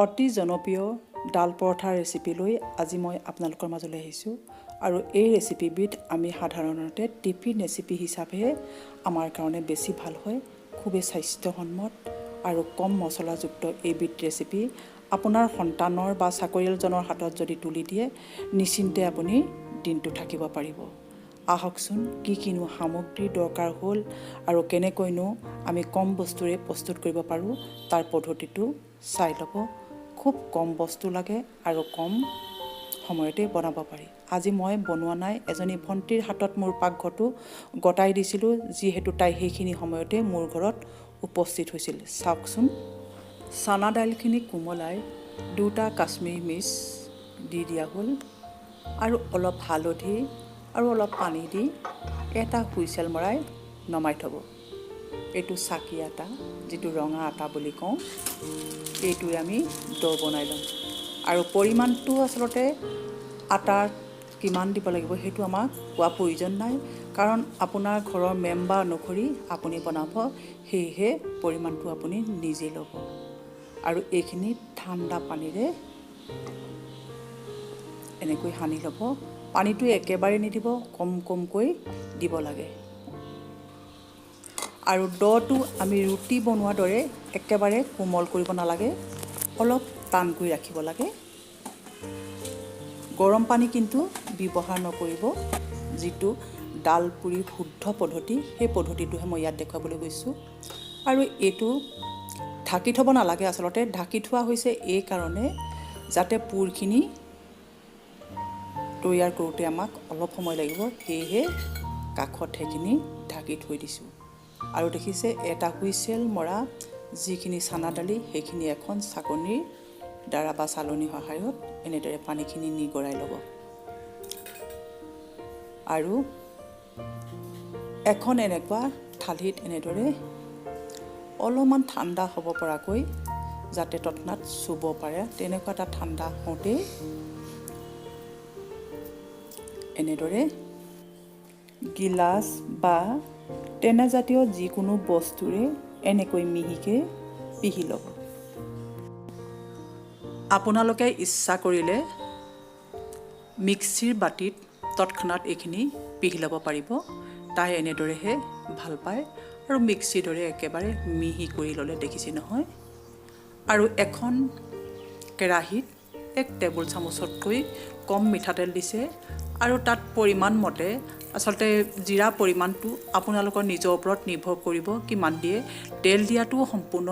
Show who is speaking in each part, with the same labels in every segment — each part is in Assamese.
Speaker 1: অতি জনপ্ৰিয় ডাল পৰঠাৰ ৰেচিপি লৈ আজি মই আপোনালোকৰ মাজলৈ আহিছোঁ আৰু এই ৰেচিপিবিধ আমি সাধাৰণতে টিফিন ৰেচিপি হিচাপেহে আমাৰ কাৰণে বেছি ভাল হয়। খুবেই স্বাস্থ্যসন্মত আৰু কম মছলাযুক্ত এইবিধ ৰেচিপি আপোনাৰ সন্তানৰ বা চাকৰিয়ালজনৰ হাতত যদি তুলি দিয়ে নিশ্চিন্তে আপুনি দিনটো থাকিব পাৰিব। আহকচোন কি কিনো সামগ্ৰীৰ দৰকাৰ হ'ল আৰু কেনেকৈনো আমি কম বস্তুৰে প্ৰস্তুত কৰিব পাৰোঁ তাৰ পদ্ধতিটো চাই ল'ব। খুব কম বস্তু লাগে আৰু কম সময়তে বনাব পাৰি। আজি মই বনোৱা নাই, এজনী ভণ্টিৰ হাতত মোৰ পাকঘৰটো গতাই দিছিলোঁ, যিহেতু তাই সেইখিনি সময়তে মোৰ ঘৰত উপস্থিত হৈছিল। চাওকচোন, চানা দাইলখিনি কোমলাই 2টা কাশ্মীৰী মিৰ্চ দি দিয়া হ'ল আৰু অলপ হালধি আৰু অলপ পানী দি এটা হুইচেল মৰাই নমাই থ'ব। এইটো চাকি আটা, যিটো ৰঙা আটা বুলি কওঁ, এইটোৱে আমি ডো বনাই ল'ম। আৰু পৰিমাণটো আচলতে আটাৰ কিমান দিব লাগিব সেইটো আমাক কোৱা প্ৰয়োজন নাই, কাৰণ আপোনাৰ ঘৰৰ মেম্বাৰ অনুসৰি আপুনি বনাব, সেয়েহে পৰিমাণটো আপুনি নিজে ল'ব। আৰু এইখিনি ঠাণ্ডা পানীৰে এনেকৈ সানি ল'ব। পানীটো একেবাৰে নিদিব, কম কমকৈ দিব লাগে। আৰু ডোটো আমি ৰুটি বনোৱাৰ দৰে একেবাৰে কোমল কৰিব নালাগে, অলপ টানকৈ ৰাখিব লাগে। গৰম পানী কিন্তু ব্যৱহাৰ নকৰিব। যিটো ডাল পুৰিৰ শুদ্ধ পদ্ধতি, সেই পদ্ধতিটোহে মই ইয়াত দেখুৱাবলৈ গৈছোঁ। আৰু এইটো ঢাকি থ'ব নালাগে। আচলতে ঢাকি থোৱা হৈছে এই কাৰণে যাতে পুৰখিনি তৈয়াৰ কৰোঁতে আমাক অলপ সময় লাগিব, সেয়েহে কাষত সেইখিনি ঢাকি থৈ দিছোঁ। আৰু দেখিছে, এটা হুইচেল মৰা যিখিনি চানা দালি সেইখিনি এখন চাকনিৰ দ্বাৰা বা চালনীৰ সহায়ত এনেদৰে পানীখিনি নিগৰাই ল'ব। আৰু এখন এনেকুৱা থালিত এনেদৰে অলপমান ঠাণ্ডা হ'ব পৰাকৈ, যাতে তৎক্ষণাত চুব পাৰে, তেনেকুৱা এটা ঠাণ্ডা হওঁতেই এনেদৰে গিলাচ বা তেনেজাতীয় যিকোনো বস্তুৰে এনেকৈ মিহিকৈ পিহি ল'ব। আপোনালোকে ইচ্ছা কৰিলে মিক্সিৰ বাতিত তৎক্ষণাত এইখিনি পিহি ল'ব পাৰিব। তাই এনেদৰেহে ভাল পায় আৰু মিক্সিৰ দৰে একেবাৰে মিহি কৰি ল'লে, দেখিছে নহয়। আৰু এখন কেৰাহীত 1 টেবুল চামুচতকৈ কম মিঠাতেল দিছে আৰু তাত পৰিমাণ মতে, আচলতে জিৰা পৰিমাণটো আপোনালোকৰ নিজৰ ওপৰত নিৰ্ভৰ কৰিব কিমান দিয়ে। তেল দিয়াটো সম্পূৰ্ণ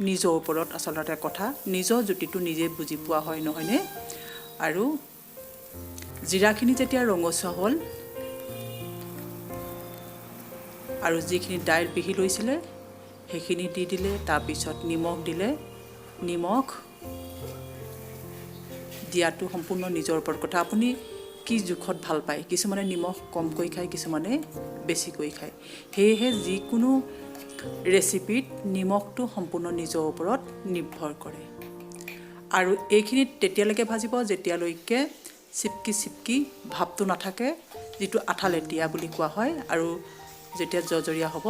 Speaker 1: নিজৰ ওপৰত আচলতে কথা, নিজৰ জুতিটো নিজে বুজি পোৱা হয়, নহয়নে? আৰু জিৰাখিনি যেতিয়া ৰঙচুৱা হ'ল আৰু যিখিনি দাইল পিহি লৈছিলে সেইখিনি দি দিলে। তাৰপিছত নিমখ দিলে। নিমখ দিয়াটো সম্পূৰ্ণ নিজৰ ওপৰত কথা, আপুনি কি জোখত ভাল পায়। কিছুমানে নিমখ কমকৈ খায়, কিছুমানে বেছিকৈ খায়। সেয়েহে যিকোনো ৰেচিপিত নিমখটো সম্পূৰ্ণ নিজৰ ওপৰত নিৰ্ভৰ কৰে। আৰু এইখিনিত তেতিয়ালৈকে ভাজিব যেতিয়ালৈকে চিপকি ভাৱটো নাথাকে, যিটো আঠা লেটিয়া বুলি কোৱা হয়। আৰু যেতিয়া জৰ্জৰীয়া হ'ব,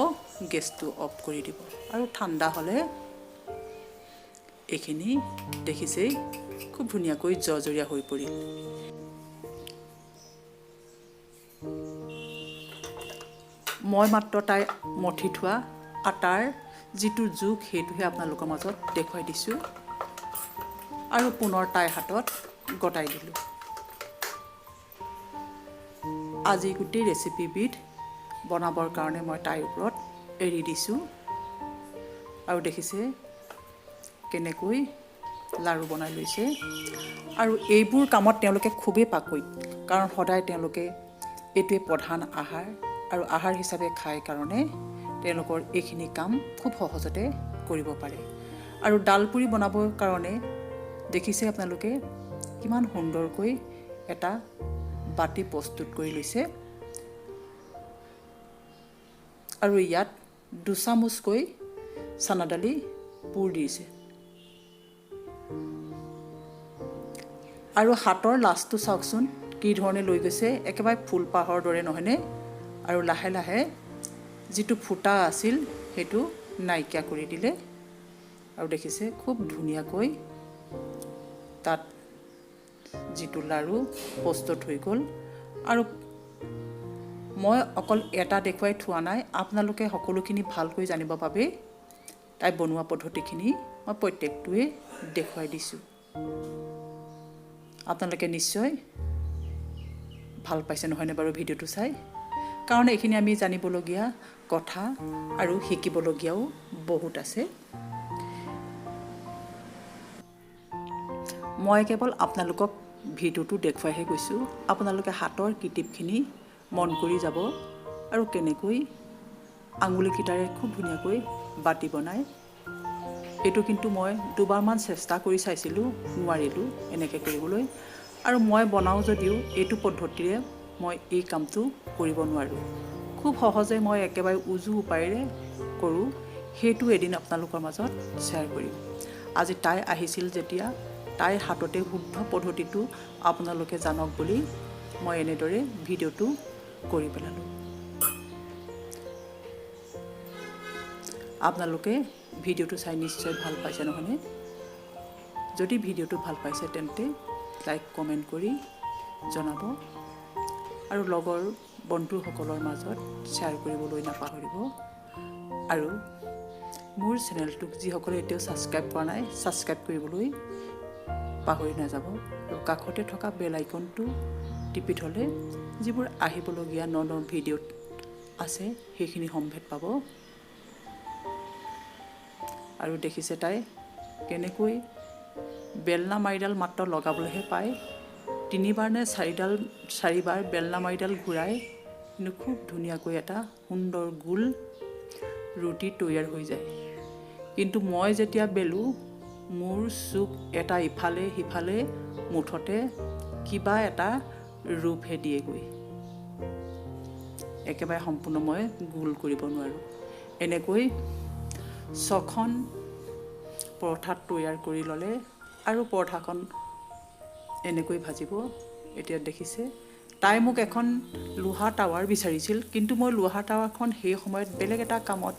Speaker 1: গেছটো অফ কৰি দিব। আৰু ঠাণ্ডা হ'লে এইখিনি দেখিছেই, খুব ধুনীয়াকৈ জৰ্জৰীয়া হৈ পৰিল। মই মাত্ৰ তাই মঠি থোৱা আটাৰ যিটো জোখ সেইটোহে আপোনালোকৰ মাজত দেখুৱাই দিছোঁ। আৰু পুনৰ তাইৰ হাতত গতাই দিলোঁ। আজি গোটেই ৰেচিপিবিধ বনাবৰ কাৰণে মই তাইৰ ওপৰত এৰি দিছোঁ। আৰু দেখিছে কেনেকৈ লাড়ু বনাই লৈছে। আৰু এইবোৰ কামত তেওঁলোকে খুবেই পাকৈত, কাৰণ সদায় তেওঁলোকে এইটোৱে প্ৰধান আহাৰ আৰু আহাৰ হিচাপে খায় কাৰণে তেওঁলোকৰ এইখিনি কাম খুব সহজতে কৰিব পাৰে। আৰু ডাল পুৰি বনাবৰ কাৰণে দেখিছে আপোনালোকে কিমান সুন্দৰকৈ এটা বাতি প্ৰস্তুত কৰি লৈছে। আৰু ইয়াত 2 চামুচকৈ চানা দালি পুৰ দিছে। আৰু হাতৰ লাজটো চাওকচোন কি ধৰণে লৈ গৈছে, একেবাৰে ফুলপাহৰ দৰে, নহয়নে? আৰু লাহে লাহে যিটো ফুটা আছিল সেইটো নাইকিয়া কৰি দিলে। আৰু দেখিছে খুব ধুনীয়াকৈ তাত যিটো লাড়ু প্ৰস্তুত হৈ গ'ল। আৰু মই অকল এটা দেখুৱাই থোৱা নাই, আপোনালোকে সকলোখিনি ভালকৈ জানিবৰ বাবে তাই বনোৱা পদ্ধতিখিনি মই প্ৰত্যেকটোৱে দেখুৱাই দিছোঁ। আপোনালোকে নিশ্চয় ভাল পাইছে নহয়নে বাৰু ভিডিঅ'টো চাই? কাৰণ এইখিনি আমি জানিবলগীয়া কথা আৰু শিকিবলগীয়াও বহুত আছে। মই কেৱল আপোনালোকক ভিডিঅ'টো দেখুৱাইহে গৈছোঁ। আপোনালোকে হাতৰ কৃতিপখিনি মন কৰি যাব আৰু কেনেকৈ আঙুলিকেইটাৰে খুব ধুনীয়াকৈ বাতি বনায়। এইটো কিন্তু মই দুবাৰমান চেষ্টা কৰি চাইছিলোঁ, নোৱাৰিলোঁ এনেকৈ কৰিবলৈ। আৰু মই বনাওঁ যদিও এইটো পদ্ধতিৰে মই এই কামটো কৰিব নোৱাৰোঁ। খুব সহজে মই একেবাৰে উজু উপায়েৰে কৰোঁ, সেইটো এদিন আপোনালোকৰ মাজত শ্বেয়াৰ কৰিম। আজি তাই আহিছিল যেতিয়া তাইৰ হাততে শুদ্ধ পদ্ধতিটো আপোনালোকে জানক বুলি মই এনেদৰে ভিডিঅ'টো কৰি পেলালোঁ। আপোনালোকে ভিডিঅ'টো চাই নিশ্চয় ভাল পাইছে নহয়নে? যদি ভিডিঅ'টো ভাল পাইছে তেন্তে লাইক কমেণ্ট কৰি জনাব আৰু লগৰ বন্ধুসকলৰ মাজত শ্বেয়াৰ কৰিবলৈ নাপাহৰিব। আৰু মোৰ চেনেলটোক যিসকলে এতিয়াও ছাবস্ক্ৰাইব কৰা নাই, ছাবস্ক্ৰাইব কৰিবলৈ পাহৰি নাযাব। আৰু কাষতে থকা বেল আইকনটো টিপি থ'লে যিবোৰ আহিবলগীয়া ন ভিডিঅ'ত আছে সেইখিনি সম্ভেদ পাব। আৰু দেখিছে তাই কেনেকৈ বেলনা মাৰিডাল মাত্ৰ লগাবলৈহে পায়, 3বাৰ নে 4বাৰ বেলনা মাৰিডাল ঘূৰাই কিন্তু খুব ধুনীয়াকৈ এটা সুন্দৰ গোল ৰুটি তৈয়াৰ হৈ যায়। কিন্তু মই যেতিয়া বেলোঁ, মোৰ চুক এটা ইফালে সিফালে মুঠতে কিবা এটা ৰূপহে দিয়েগৈ, একেবাৰে সম্পূৰ্ণ মই গোল কৰিব নোৱাৰোঁ। এনেকৈ 6খন পৰঠা তৈয়াৰ কৰি ল'লে আৰু পৰঠাখন এনেকৈ ভাজিব। এতিয়া দেখিছে তাই মোক এখন লোহা টাৱাৰ বিচাৰিছিল, কিন্তু মই লোহা টাৱাৰখন সেই সময়ত বেলেগ এটা কামত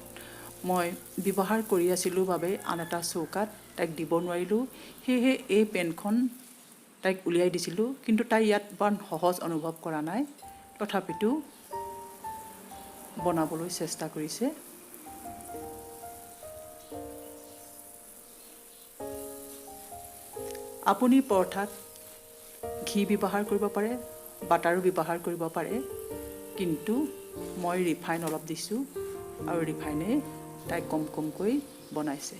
Speaker 1: মই ব্যৱহাৰ কৰি আছিলোঁ বাবে আন এটা চৌকাত তাইক দিব নোৱাৰিলোঁ। সেয়েহে এই পেনখন তাইক উলিয়াই দিছিলোঁ, কিন্তু তাই ইয়াত বৰ সহজ অনুভৱ কৰা নাই, তথাপিতো বনাবলৈ চেষ্টা কৰিছে। আপুনি পৰঠাত ঘি ব্যৱহাৰ কৰিব পাৰে, বাটাৰো ব্যৱহাৰ কৰিব পাৰে, কিন্তু মই ৰিফাইন অলপ দিছোঁ আৰু ৰিফাইনে তাই কমকৈ বনাইছে।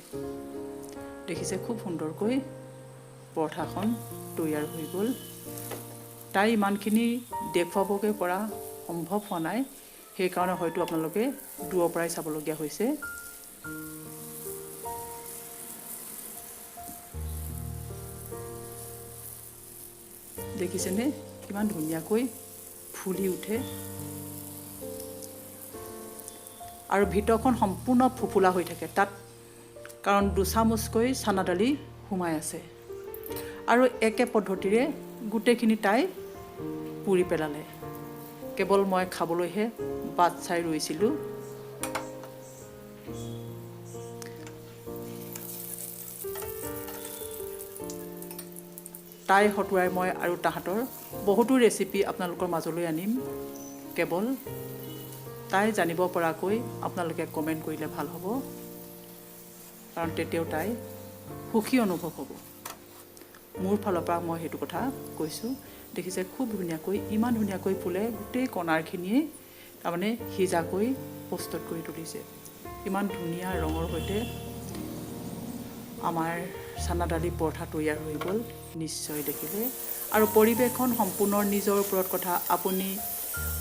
Speaker 1: দেখিছে খুব সুন্দৰকৈ পৰঠাখন তৈয়াৰ হৈ গ'ল। তাই ইমানখিনি দেখুৱাবগৈ পৰা সম্ভৱ হোৱা নাই, সেইকাৰণে হয়তো আপোনালোকে দূৰৰ পৰাই চাবলগীয়া হৈছে। দেখিছেনে কিমান ধুনীয়াকৈ ফুলি উঠে আৰু ভিতৰখন সম্পূৰ্ণ ফুফুলা হৈ থাকে তাত, কাৰণ 2 চামুচকৈ চানা দালি সোমাই আছে। আৰু একে পদ্ধতিৰে গোটেইখিনি তাই পুৰি পেলালে। কেৱল মই খাবলৈহে বাট চাই ৰৈছিলোঁ। তাই হতুৱাই মই আৰু তাহাঁতৰ বহুতো ৰেচিপি আপোনালোকৰ মাজলৈ আনিম। কেৱল তাই জানিব পৰাকৈ আপোনালোকে কমেণ্ট কৰিলে ভাল হ'ব, কাৰণ তেতিয়াও তাই সুখী অনুভৱ হ'ব। মোৰ ফালৰ পৰা মই সেইটো কথা কৈছোঁ। দেখিছে খুব ধুনীয়াকৈ, ইমান ধুনীয়াকৈ ফুলে, গোটেই কণাৰখিনিয়ে তাৰমানে সিজাকৈ প্ৰস্তুত কৰি তুলিছে। ইমান ধুনীয়া ৰঙৰ সৈতে আমাৰ চানা দালি পৰঠা তৈয়াৰ হৈ গ'ল, নিশ্চয় দেখিলে। আৰু পৰিৱেশন সম্পূৰ্ণ নিজৰ ওপৰত কথা। আপুনি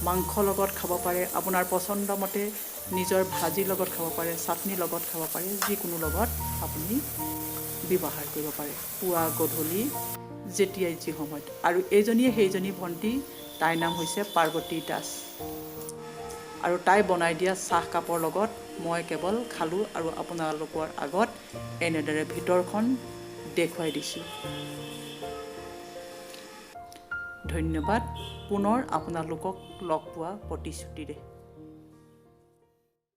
Speaker 1: মাংস লগত খাব পাৰে, আপোনাৰ পচন্দ মতে নিজৰ ভাজিৰ লগত খাব পাৰে, চাটনিৰ লগত খাব পাৰে, যিকোনো লগত আপুনি ব্যৱহাৰ কৰিব পাৰে, পুৱা গধূলি যেতিয়াই যি সময়ত। আৰু এইজনীয়ে সেইজনী ভণ্টি, তাইৰ নাম হৈছে পাৰ্বতী দাস। আৰু তাই বনাই দিয়া চাহকাপৰ লগত মই কেৱল খালোঁ আৰু আপোনালোকৰ আগত এনেদৰে ভিতৰখন দেখুৱাই দিছোঁ। ধন্যবাদ। পুনৰ আপোনালোকক লগ পোৱা প্ৰতিশ্ৰুতিৰে।